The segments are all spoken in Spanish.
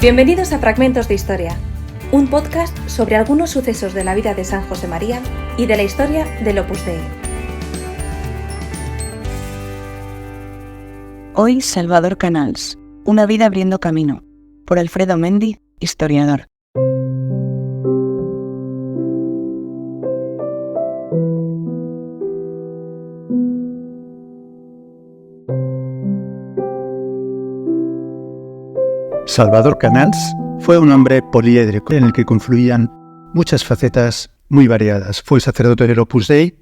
Bienvenidos a Fragmentos de Historia, un podcast sobre algunos sucesos de la vida de San José María y de la historia del Opus Dei. Hoy Salvador Canals, una vida abriendo camino, por Alfredo Mendi, historiador. Salvador Canals fue un hombre poliédrico en el que confluían muchas facetas muy variadas. Fue sacerdote del Opus Dei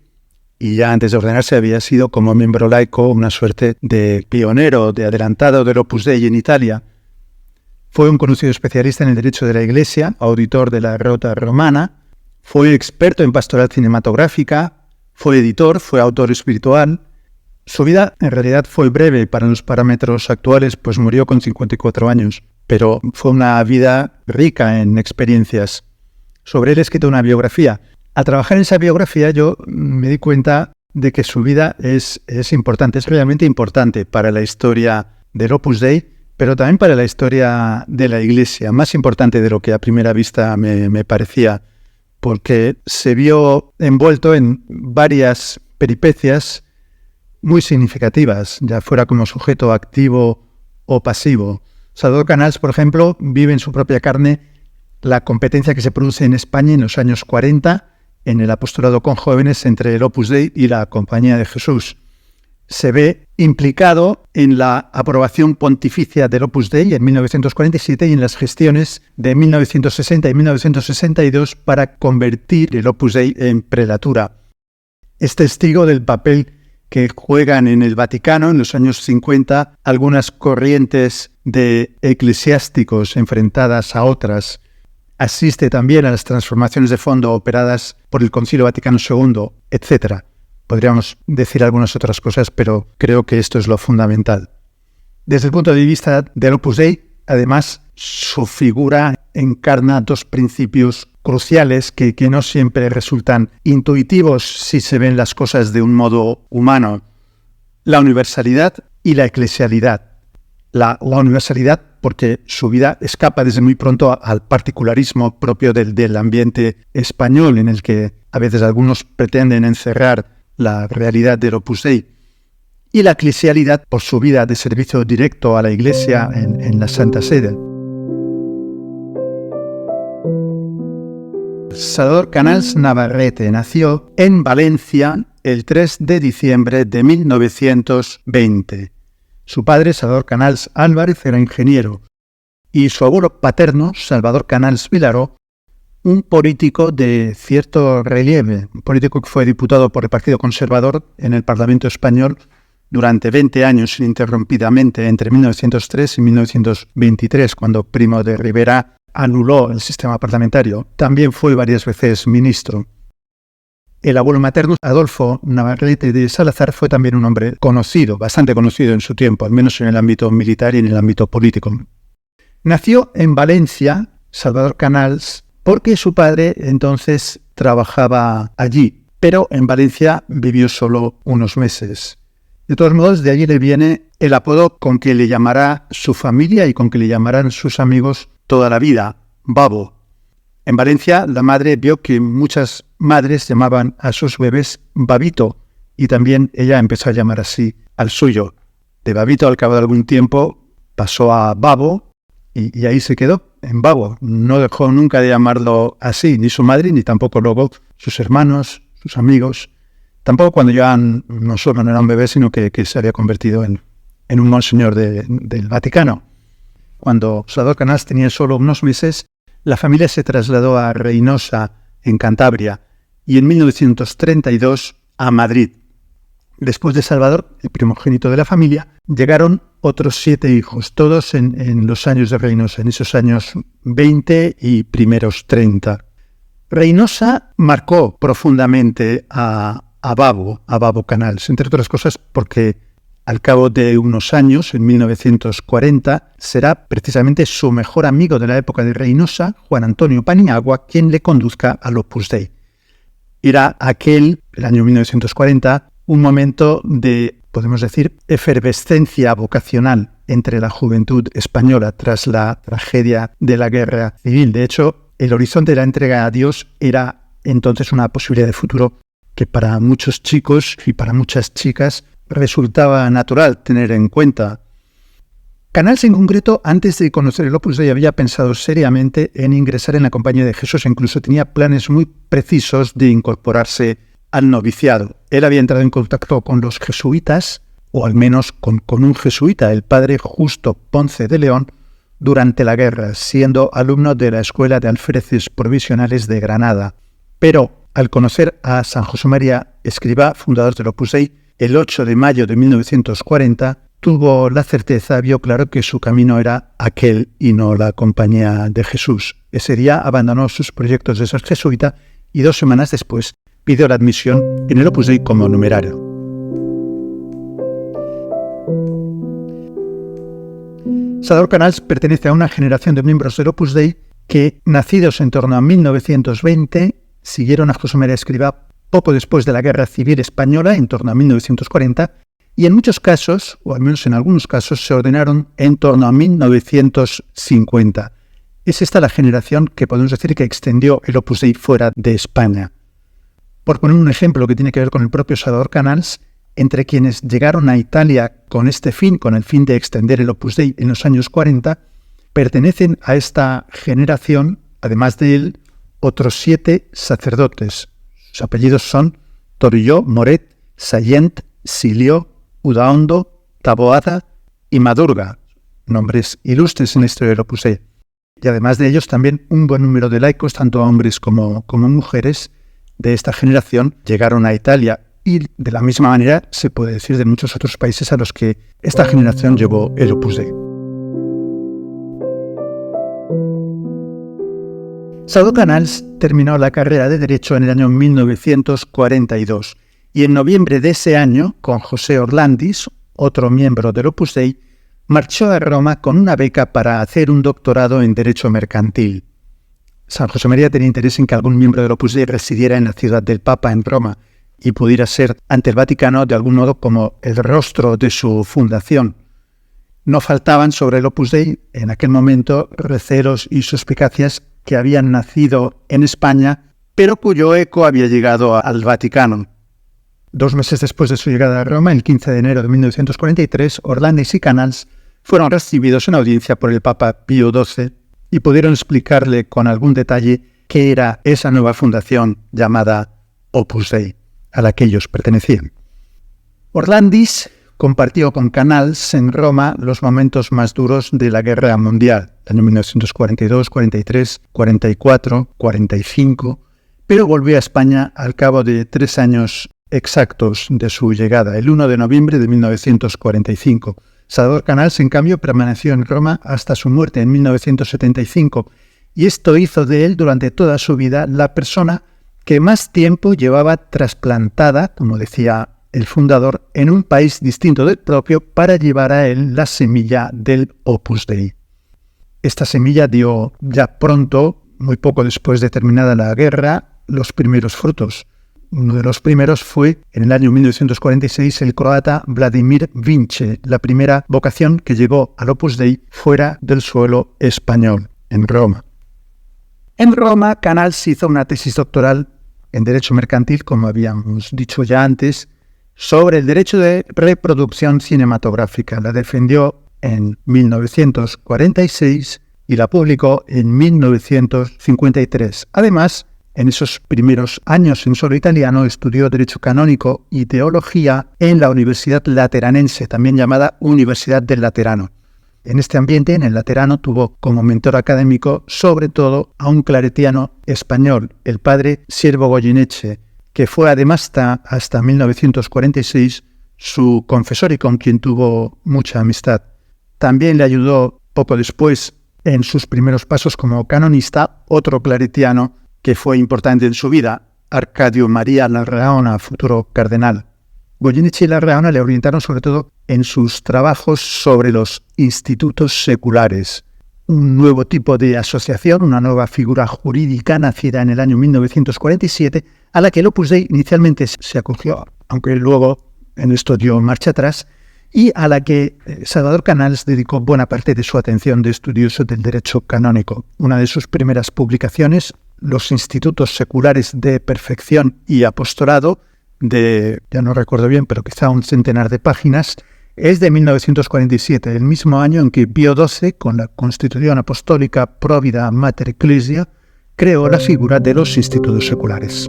y ya antes de ordenarse había sido como miembro laico una suerte de pionero, de adelantado del Opus Dei en Italia. Fue un conocido especialista en el derecho de la Iglesia, auditor de la Rota Romana, fue experto en pastoral cinematográfica, fue editor, fue autor espiritual. Su vida en realidad fue breve para los parámetros actuales, pues murió con 54 años. Pero fue una vida rica en experiencias. Sobre él he escrito una biografía. Al trabajar en esa biografía yo me di cuenta de que su vida es importante, es realmente importante para la historia del Opus Dei, pero también para la historia de la Iglesia, más importante de lo que a primera vista me parecía, porque se vio envuelto en varias peripecias muy significativas, ya fuera como sujeto activo o pasivo. Salvador Canals, por ejemplo, vive en su propia carne la competencia que se produce en España en los años 40 en el apostolado con jóvenes entre el Opus Dei y la Compañía de Jesús. Se ve implicado en la aprobación pontificia del Opus Dei en 1947 y en las gestiones de 1960 y 1962 para convertir el Opus Dei en prelatura. Es testigo del papel que juegan en el Vaticano en los años 50 algunas corrientes de eclesiásticos enfrentadas a otras. Asiste también a las transformaciones de fondo operadas por el Concilio Vaticano II, etc. Podríamos decir algunas otras cosas, pero creo que esto es lo fundamental. Desde el punto de vista del Opus Dei, además, su figura encarna dos principios cruciales que no siempre resultan intuitivos si se ven las cosas de un modo humano: la universalidad y la eclesialidad. La universalidad porque su vida escapa desde muy pronto al particularismo propio del ambiente español, en el que a veces algunos pretenden encerrar la realidad del Opus Dei, y la eclesialidad por su vida de servicio directo a la Iglesia en la Santa Sede. Salvador Canals Navarrete nació en Valencia el 3 de diciembre de 1920. Su padre, Salvador Canals Álvarez, era ingeniero, y su abuelo paterno, Salvador Canals Vilaró, un político de cierto relieve, un político que fue diputado por el Partido Conservador en el Parlamento Español durante 20 años ininterrumpidamente, entre 1903 y 1923, cuando Primo de Rivera anuló el sistema parlamentario. También fue varias veces ministro. El abuelo materno, Adolfo Navarrete de Salazar, fue también un hombre conocido, bastante conocido en su tiempo, al menos en el ámbito militar y en el ámbito político. Nació en Valencia, Salvador Canals, porque su padre entonces trabajaba allí, pero en Valencia vivió solo unos meses. De todos modos, de allí le viene el apodo con que le llamará su familia y con que le llamarán sus amigos toda la vida: Babo. En Valencia, la madre vio que muchas madres llamaban a sus bebés Babito, y también ella empezó a llamar así al suyo. De Babito, al cabo de algún tiempo, pasó a Babo, y ahí se quedó, en Babo. No dejó nunca de llamarlo así, ni su madre, ni tampoco luego sus hermanos, sus amigos. Tampoco cuando ya no solo no era un bebé, sino que se había convertido en un monseñor del Vaticano. Cuando Salvador Canals tenía solo unos meses, la familia se trasladó a Reynosa, en Cantabria, y en 1932 a Madrid. Después de Salvador, el primogénito de la familia, llegaron otros 7 hijos, todos en los años de Reynosa, en esos años 20 y primeros 30. Reynosa marcó profundamente a Babo Canals, entre otras cosas porque al cabo de unos años, en 1940, será precisamente su mejor amigo de la época de Reynosa, Juan Antonio Paniagua, quien le conduzca al Opus Dei. Era el año 1940, un momento de, podemos decir, efervescencia vocacional entre la juventud española tras la tragedia de la guerra civil. De hecho, el horizonte de la entrega a Dios era entonces una posibilidad de futuro que para muchos chicos y para muchas chicas resultaba natural tener en cuenta. Canals en concreto, antes de conocer el Opus Dei, había pensado seriamente en ingresar en la Compañía de Jesús e incluso tenía planes muy precisos de incorporarse al noviciado. Él había entrado en contacto con los jesuitas, o al menos con un jesuita, el padre Justo Ponce de León, durante la guerra, siendo alumno de la Escuela de Alféreces Provisionales de Granada. Pero al conocer a San José María Escrivá, fundador del Opus Dei, el 8 de mayo de 1940, tuvo la certeza, vio claro que su camino era aquel y no la Compañía de Jesús. Ese día abandonó sus proyectos de ser jesuita y 2 semanas después pidió la admisión en el Opus Dei como numerario. Salvador Canals pertenece a una generación de miembros del Opus Dei que, nacidos en torno a 1920, siguieron a José María Escrivá poco después de la Guerra Civil Española, en torno a 1940, y en muchos casos, o al menos en algunos casos, se ordenaron en torno a 1950. Es esta la generación que podemos decir que extendió el Opus Dei fuera de España. Por poner un ejemplo que tiene que ver con el propio Salvador Canals, entre quienes llegaron a Italia con este fin, con el fin de extender el Opus Dei en los años 40, pertenecen a esta generación, además de él, otros 7 sacerdotes. Sus apellidos son Torilló, Moret, Sallent, Silió, Udaondo, Taboada y Madurga, nombres ilustres en la historia del Opus Dei. Y además de ellos también un buen número de laicos, tanto hombres como mujeres, de esta generación llegaron a Italia. Y de la misma manera se puede decir de muchos otros países a los que esta generación llevó el Opus Dei. Salvador Canals terminó la carrera de Derecho en el año 1942 y en noviembre de ese año, con José Orlandis, otro miembro del Opus Dei, marchó a Roma con una beca para hacer un doctorado en Derecho Mercantil. San José María tenía interés en que algún miembro del Opus Dei residiera en la ciudad del Papa, en Roma, y pudiera ser ante el Vaticano de algún modo como el rostro de su fundación. No faltaban sobre el Opus Dei en aquel momento recelos y suspicacias que habían nacido en España, pero cuyo eco había llegado al Vaticano. 2 meses después de su llegada a Roma, el 15 de enero de 1943, Orlandis y Canals fueron recibidos en audiencia por el Papa Pío XII y pudieron explicarle con algún detalle qué era esa nueva fundación llamada Opus Dei, a la que ellos pertenecían. Orlandis compartió con Canals en Roma los momentos más duros de la Guerra Mundial, el año 1942, 43, 44, 45, pero volvió a España al cabo de 3 años exactos de su llegada, el 1 de noviembre de 1945. Salvador Canals, en cambio, permaneció en Roma hasta su muerte en 1975, y esto hizo de él durante toda su vida la persona que más tiempo llevaba trasplantada, como decía el fundador, en un país distinto del propio para llevar a él la semilla del Opus Dei. Esta semilla dio ya pronto, muy poco después de terminada la guerra, los primeros frutos. Uno de los primeros fue, en el año 1946, el croata Vladimir Vince, la primera vocación que llegó al Opus Dei fuera del suelo español, en Roma. En Roma, Canals hizo una tesis doctoral en Derecho Mercantil, como habíamos dicho ya antes, sobre el derecho de reproducción cinematográfica. La defendió en 1946 y la publicó en 1953. Además, en esos primeros años en suelo italiano estudió Derecho Canónico y Teología en la Universidad Lateranense, también llamada Universidad del Laterano. En este ambiente, en el Laterano, tuvo como mentor académico sobre todo a un claretiano español, el padre Siervo Goyeneche, que fue además hasta 1946 su confesor y con quien tuvo mucha amistad. También le ayudó poco después en sus primeros pasos como canonista otro claretiano que fue importante en su vida, Arcadio María Larraona, futuro cardenal. Goyeneche y Larraona le orientaron sobre todo en sus trabajos sobre los institutos seculares, un nuevo tipo de asociación, una nueva figura jurídica nacida en el año 1947, a la que el Opus Dei inicialmente se acogió, aunque luego en esto dio marcha atrás, y a la que Salvador Canals dedicó buena parte de su atención de estudioso del derecho canónico. Una de sus primeras publicaciones, Los Institutos Seculares de Perfección y Apostolado, de, ya no recuerdo bien, pero quizá un centenar de páginas, es de 1947, el mismo año en que Pío XII, con la Constitución Apostólica Provida Mater Ecclesia, creó la figura de los institutos seculares.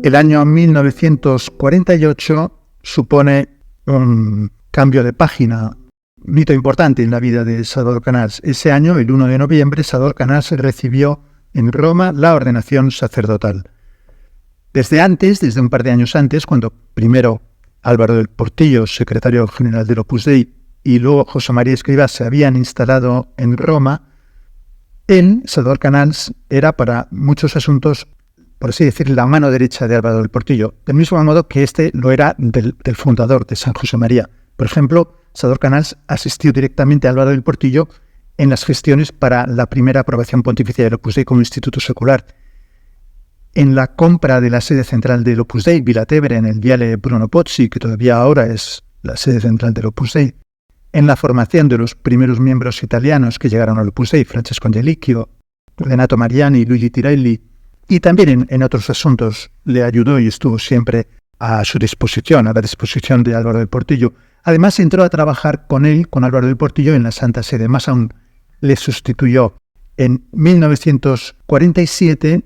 El año 1948 supone un cambio de página, un hito importante en la vida de Salvador Canals. Ese año, el 1 de noviembre, Salvador Canals recibió en Roma la ordenación sacerdotal. Desde un par de años antes, cuando primero Álvaro del Portillo, secretario general del Opus Dei, y luego José María Escrivá se habían instalado en Roma, Salvador Canals era para muchos asuntos, por así decir, la mano derecha de Álvaro del Portillo, del mismo modo que este lo era del fundador de San José María. Por ejemplo, Salvador Canals asistió directamente a Álvaro del Portillo en las gestiones para la primera aprobación pontificia del Opus Dei como instituto secular, en la compra de la sede central del Opus Dei, Villa Tevere, en el Viale Bruno Pozzi, que todavía ahora es la sede central del Opus Dei, en la formación de los primeros miembros italianos que llegaron al Opus Dei, Francesco Angelicchio, Renato Mariani, Luigi Tirelli, y también en otros asuntos le ayudó y estuvo siempre a su disposición, a la disposición de Álvaro del Portillo. Además, entró a trabajar con Álvaro del Portillo, en la Santa Sede. Más aún, le sustituyó. En 1947,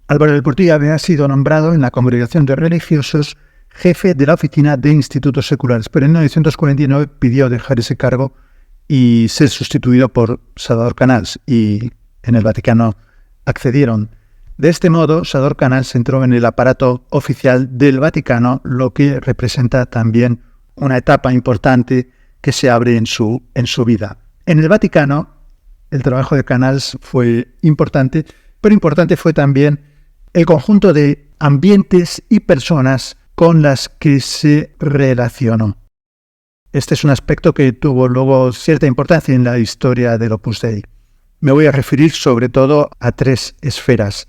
Álvaro del Portillo había sido nombrado en la Congregación de Religiosos jefe de la Oficina de Institutos Seculares, pero en 1949 pidió dejar ese cargo y ser sustituido por Salvador Canals, y en el Vaticano accedieron. De este modo, Salvador Canals entró en el aparato oficial del Vaticano, lo que representa también una etapa importante que se abre en su vida. En el Vaticano, el trabajo de Canals fue importante, pero importante fue también el conjunto de ambientes y personas con las que se relacionó. Este es un aspecto que tuvo luego cierta importancia en la historia del Opus Dei. Me voy a referir sobre todo a tres esferas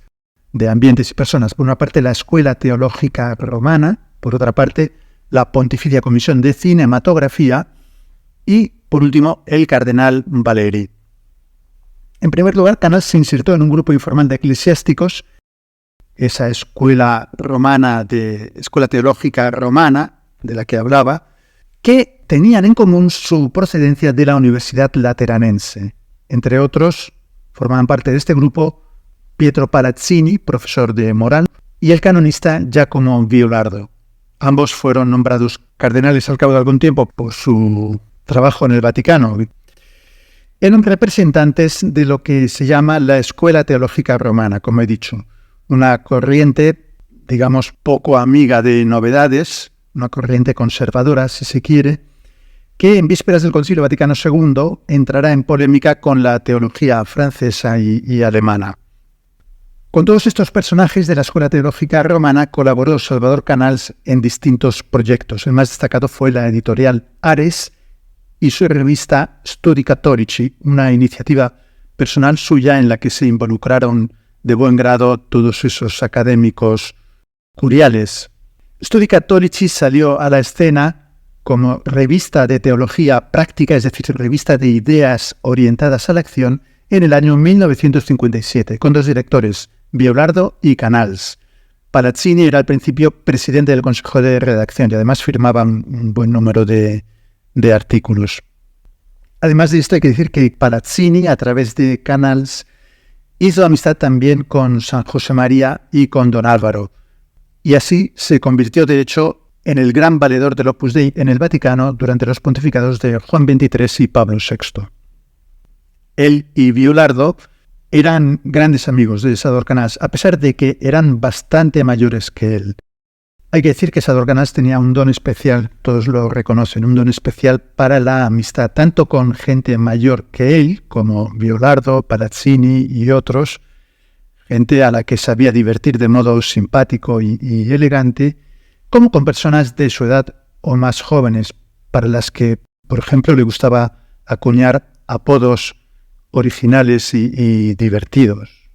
de ambientes y personas. Por una parte, la Escuela Teológica Romana; por otra parte, la Pontificia Comisión de Cinematografía; y, por último, el Cardenal Valeri. En primer lugar, Canals se insertó en un grupo informal de eclesiásticos, esa escuela teológica romana de la que hablaba, que tenían en común su procedencia de la Universidad Lateranense. Entre otros, formaban parte de este grupo Pietro Palazzini, profesor de moral, y el canonista Giacomo Violardo. Ambos fueron nombrados cardenales al cabo de algún tiempo por su trabajo en el Vaticano. Eran representantes de lo que se llama la Escuela Teológica Romana, como he dicho. Una corriente, digamos, poco amiga de novedades, una corriente conservadora, si se quiere, que en vísperas del Concilio Vaticano II entrará en polémica con la teología francesa y alemana. Con todos estos personajes de la Escuela Teológica Romana colaboró Salvador Canals en distintos proyectos. El más destacado fue la editorial Ares y su revista Studi Cattolici, una iniciativa personal suya en la que se involucraron de buen grado todos esos académicos curiales. Studi Cattolici salió a la escena como revista de teología práctica, es decir, revista de ideas orientadas a la acción, en el año 1957, con dos directores, Violardo y Canals. Palazzini era al principio presidente del Consejo de Redacción y además firmaba un buen número de artículos. Además de esto, hay que decir que Palazzini, a través de Canals, hizo amistad también con San José María y con don Álvaro, y así se convirtió, de hecho, en el gran valedor del Opus Dei en el Vaticano durante los pontificados de Juan XXIII y Pablo VI. Él y Violardo eran grandes amigos de Salvador Canals, a pesar de que eran bastante mayores que él. Hay que decir que Salvador Canals tenía un don especial, todos lo reconocen, un don especial para la amistad, tanto con gente mayor que él, como Violardo, Palazzini y otros, gente a la que sabía divertir de modo simpático y elegante, como con personas de su edad o más jóvenes, para las que, por ejemplo, le gustaba acuñar apodos originales y divertidos.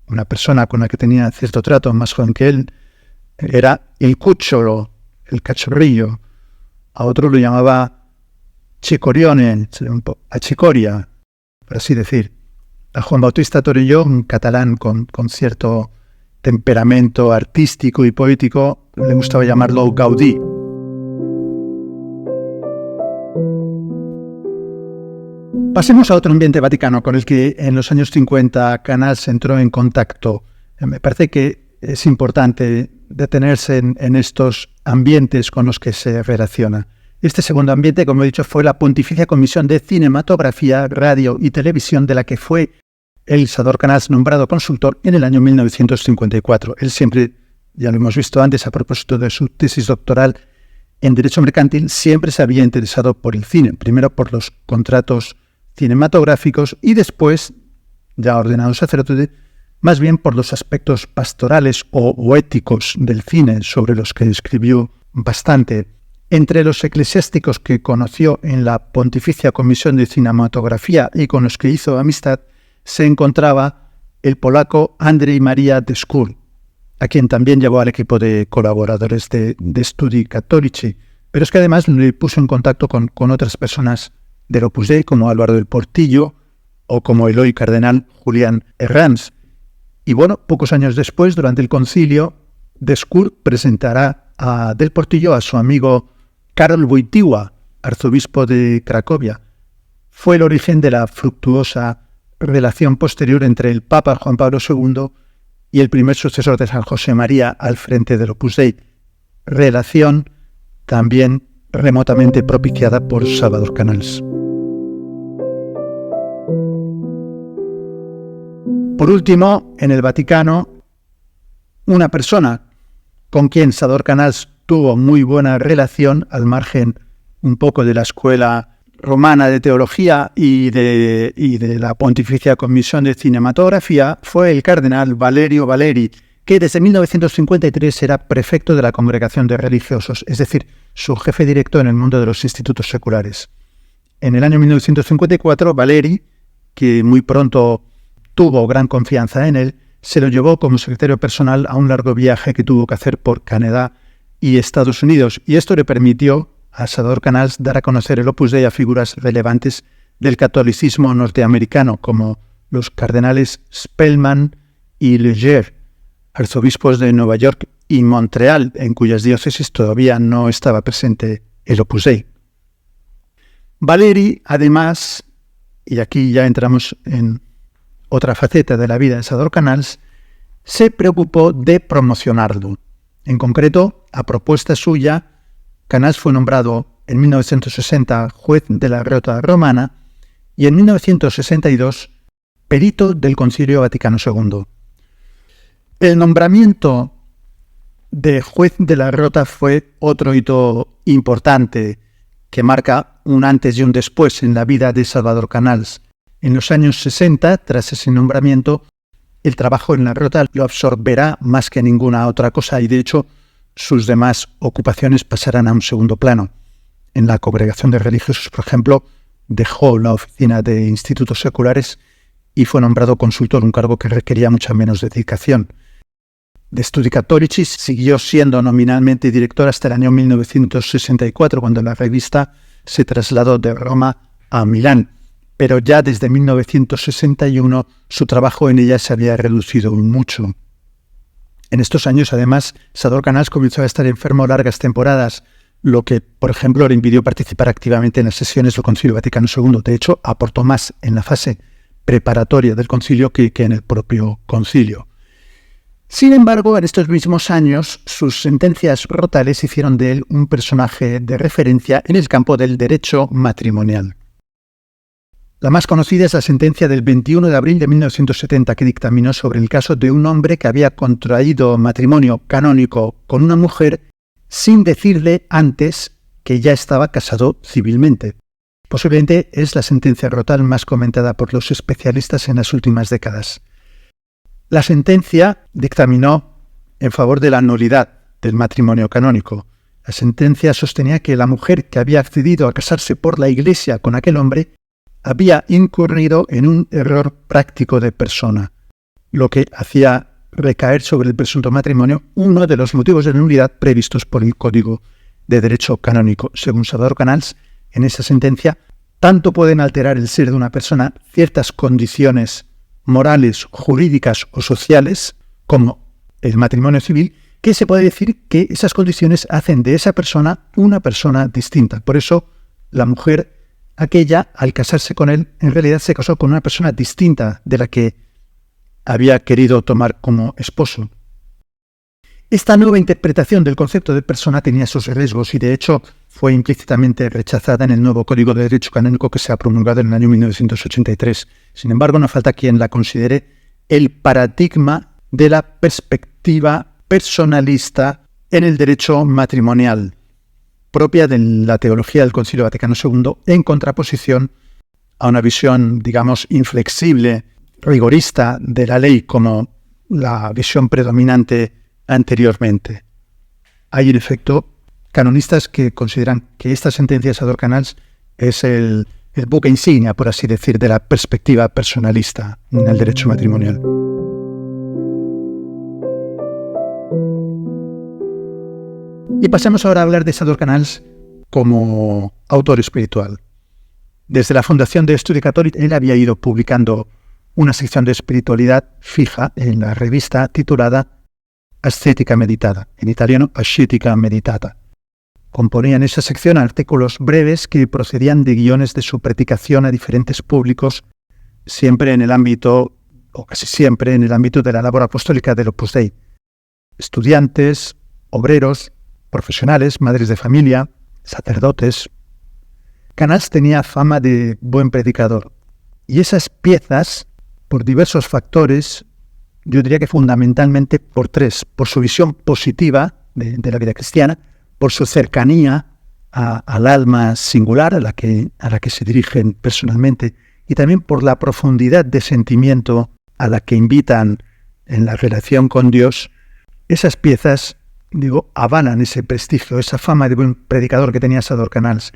Una persona con la que tenía cierto trato, más joven que él, era el cucciolo, el cachorrillo. A otro lo llamaba Cicorione, a Cicoria, por así decir. A Juan Bautista Torelló, un catalán con cierto temperamento artístico y poético, le gustaba llamarlo Gaudí. Pasemos a otro ambiente vaticano con el que en los años 50 Canals entró en contacto. Me parece que es importante detenerse en estos ambientes con los que se relaciona. Este segundo ambiente, como he dicho, fue la Pontificia Comisión de Cinematografía, Radio y Televisión, de la que fue el Isadora Canals nombrado consultor en el año 1954. Él siempre, ya lo hemos visto antes a propósito de su tesis doctoral en Derecho Mercantil, siempre se había interesado por el cine, primero por los contratos cinematográficos y después, ya ordenado sacerdote, más bien por los aspectos pastorales o éticos del cine, sobre los que escribió bastante. Entre los eclesiásticos que conoció en la Pontificia Comisión de Cinematografía y con los que hizo amistad, se encontraba el polaco Andrzej Maria Deskur, a quien también llevó al equipo de colaboradores de Studi Cattolici, pero es que además le puso en contacto con otras personas del Opus Dei, como Álvaro del Portillo o como el hoy cardenal Julián Herranz. Y bueno, pocos años después, durante el concilio, Deskur presentará a Del Portillo a su amigo Karol Wojtyła, arzobispo de Cracovia. Fue el origen de la fructuosa relación posterior entre el Papa Juan Pablo II y el primer sucesor de San José María al frente del Opus Dei. Relación también remotamente propiciada por Salvador Canals. Por último, en el Vaticano, una persona con quien Salvador Canals tuvo muy buena relación, al margen un poco de la escuela romana de teología y de la Pontificia Comisión de Cinematografía, fue el cardenal Valerio Valeri, que desde 1953 era prefecto de la Congregación de Religiosos, es decir, su jefe directo en el mundo de los institutos seculares. En el año 1954, Valeri, que muy pronto tuvo gran confianza en él, se lo llevó como secretario personal a un largo viaje que tuvo que hacer por Canadá y Estados Unidos, y esto le permitió a Salvador Canals dar a conocer el Opus Dei a figuras relevantes del catolicismo norteamericano, como los cardenales Spellman y Leger, arzobispos de Nueva York y Montreal, en cuyas diócesis todavía no estaba presente el Opus Dei. Valeri, además, y aquí ya entramos en otra faceta de la vida de Salvador Canals, se preocupó de promocionarlo. En concreto, a propuesta suya, Canals fue nombrado en 1960 juez de la Rota Romana y en 1962 perito del Concilio Vaticano II. El nombramiento de juez de la Rota fue otro hito importante que marca un antes y un después en la vida de Salvador Canals. En los años 60, tras ese nombramiento, el trabajo en la Rota lo absorberá más que ninguna otra cosa y, de hecho, sus demás ocupaciones pasarán a un segundo plano. En la Congregación de Religiosos, por ejemplo, dejó la oficina de institutos seculares y fue nombrado consultor, un cargo que requería mucha menos dedicación. De Studi Cattolici siguió siendo nominalmente director hasta el año 1964, cuando la revista se trasladó de Roma a Milán. Pero ya desde 1961 su trabajo en ella se había reducido mucho. En estos años, además, Salvador Canals comenzó a estar enfermo largas temporadas, lo que, por ejemplo, le impidió participar activamente en las sesiones del Concilio Vaticano II. De hecho, aportó más en la fase preparatoria del concilio que en el propio concilio. Sin embargo, en estos mismos años, sus sentencias rotales hicieron de él un personaje de referencia en el campo del derecho matrimonial. La más conocida es la sentencia del 21 de abril de 1970 que dictaminó sobre el caso de un hombre que había contraído matrimonio canónico con una mujer sin decirle antes que ya estaba casado civilmente. Posiblemente es la sentencia rotal más comentada por los especialistas en las últimas décadas. La sentencia dictaminó en favor de la nulidad del matrimonio canónico. La sentencia sostenía que la mujer que había accedido a casarse por la Iglesia con aquel hombre había incurrido en un error práctico de persona, lo que hacía recaer sobre el presunto matrimonio uno de los motivos de nulidad previstos por el Código de Derecho Canónico. Según Salvador Canals, en esa sentencia, tanto pueden alterar el ser de una persona ciertas condiciones morales, jurídicas o sociales, como el matrimonio civil, que se puede decir que esas condiciones hacen de esa persona una persona distinta. Por eso, la mujer aquella, al casarse con él, en realidad se casó con una persona distinta de la que había querido tomar como esposo. Esta nueva interpretación del concepto de persona tenía sus riesgos y, de hecho, fue implícitamente rechazada en el nuevo Código de Derecho Canónico que se ha promulgado en el año 1983. Sin embargo, no falta quien la considere el paradigma de la perspectiva personalista en el derecho matrimonial, propia de la teología del Concilio Vaticano II, en contraposición a una visión, digamos, inflexible, rigorista de la ley como la visión predominante anteriormente. Hay, en efecto, canonistas que consideran que esta sentencia de Salvador Canals es el buque insignia, por así decir, de la perspectiva personalista en el derecho matrimonial. Y pasemos ahora a hablar de Salvador Canals como autor espiritual. Desde la fundación de Studi Catholici, él había ido publicando una sección de espiritualidad fija en la revista titulada Ascetica Meditada, en italiano Ascetica Meditata. Componía en esa sección artículos breves que procedían de guiones de su predicación a diferentes públicos, siempre en el ámbito, o casi siempre en el ámbito de la labor apostólica del Opus Dei. Estudiantes, obreros, profesionales, madres de familia, sacerdotes. Canals tenía fama de buen predicador, y esas piezas, por diversos factores, yo diría que fundamentalmente por tres: por su visión positiva de la vida cristiana, por su cercanía al alma singular a la que se dirigen personalmente, y también por la profundidad de sentimiento a la que invitan en la relación con Dios. Esas piezas, avalan ese prestigio, esa fama de buen predicador que tenía Salvador Canals.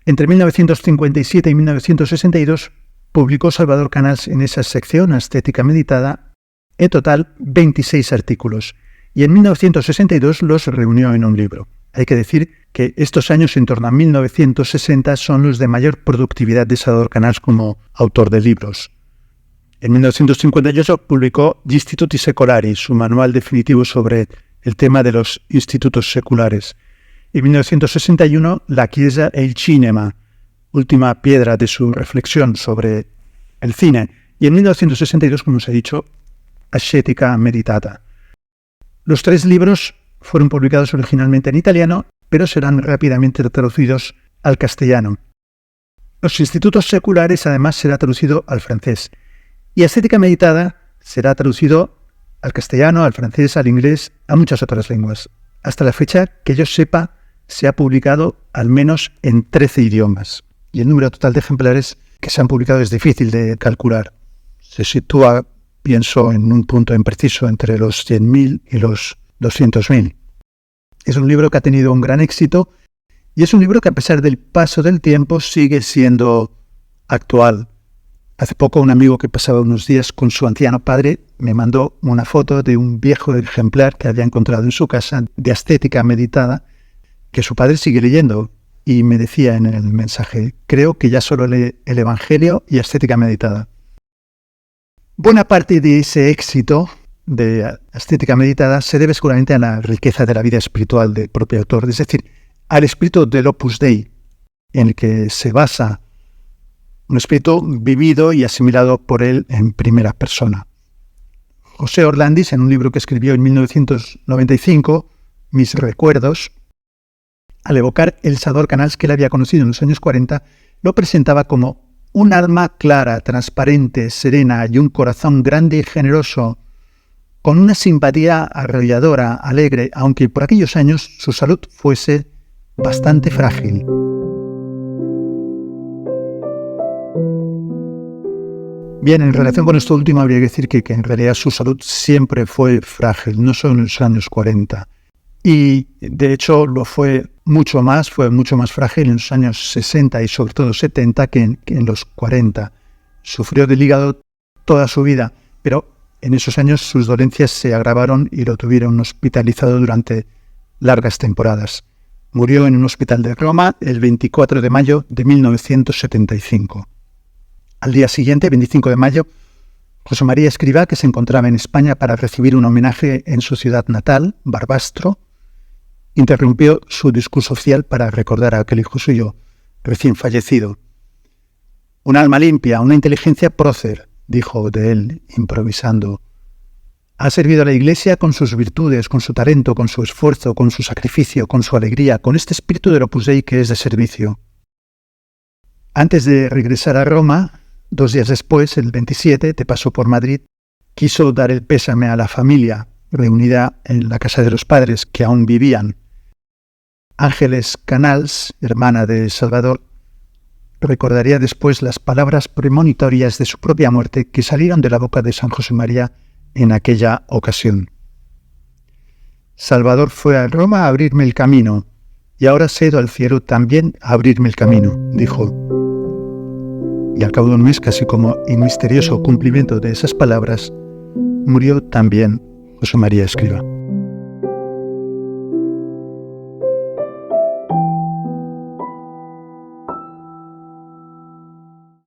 Entre 1957 y 1962 publicó Salvador Canals en esa sección Ascética Meditada en total 26 artículos, y en 1962 los reunió en un libro. Hay que decir que estos años, en torno a 1960, son los de mayor productividad de Salvador Canals como autor de libros. En 1958 publicó Gli Istituti Secolari, su manual definitivo sobre el tema de los institutos seculares. En 1961, La Chiesa e il Cinema, última piedra de su reflexión sobre el cine. Y en 1962, como os he dicho, Ascetica Meditata. Los tres libros fueron publicados originalmente en italiano, pero serán rápidamente traducidos al castellano. Los institutos seculares, además, será traducido al francés. Y Ascética Meditada será traducido al castellano, al francés, al inglés, a muchas otras lenguas. Hasta la fecha, que yo sepa, se ha publicado al menos en 13 idiomas. Y el número total de ejemplares que se han publicado es difícil de calcular. Se sitúa, pienso, en un punto impreciso entre los 100.000 y los 200.000. Es un libro que ha tenido un gran éxito y es un libro que, a pesar del paso del tiempo, sigue siendo actual. Hace poco un amigo que pasaba unos días con su anciano padre me mandó una foto de un viejo ejemplar que había encontrado en su casa de Ascética Meditada, que su padre sigue leyendo, y me decía en el mensaje: creo que ya solo lee el Evangelio y Ascética Meditada. Buena parte de ese éxito de Ascética Meditada se debe seguramente a la riqueza de la vida espiritual del propio autor, es decir, al espíritu del Opus Dei, en el que se basa, un espíritu vivido y asimilado por él en primera persona. José Orlandis, en un libro que escribió en 1995, Mis recuerdos, al evocar el Salvador Canals que él había conocido en los años 40, lo presentaba como un alma clara, transparente, serena y un corazón grande y generoso, con una simpatía arrolladora, alegre, aunque por aquellos años su salud fuese bastante frágil. Bien, en relación con esto último habría que decir que en realidad su salud siempre fue frágil, no solo en los años 40. Y de hecho fue mucho más frágil en los años 60 y sobre todo 70 que en los 40. Sufrió del hígado toda su vida, pero En esos años sus dolencias se agravaron y lo tuvieron hospitalizado durante largas temporadas. Murió en un hospital de Roma el 24 de mayo de 1975. Al día siguiente, 25 de mayo, José María Escrivá, que se encontraba en España para recibir un homenaje en su ciudad natal, Barbastro, interrumpió su discurso oficial para recordar a aquel hijo suyo recién fallecido. Un alma limpia, una inteligencia prócer, dijo de él, improvisando. Ha servido a la Iglesia con sus virtudes, con su talento, con su esfuerzo, con su sacrificio, con su alegría, con este espíritu del Opus Dei que es de servicio. Antes de regresar a Roma, 2 días después, el 27, de paso por Madrid, quiso dar el pésame a la familia reunida en la casa de los padres que aún vivían. Ángeles Canals, hermana de Salvador, recordaría después las palabras premonitorias de su propia muerte que salieron de la boca de San José María en aquella ocasión. Salvador fue a Roma a abrirme el camino, y ahora cedo al cielo también a abrirme el camino, dijo. Y al cabo de un mes, casi como en misterioso cumplimiento de esas palabras, murió también José María Escrivá.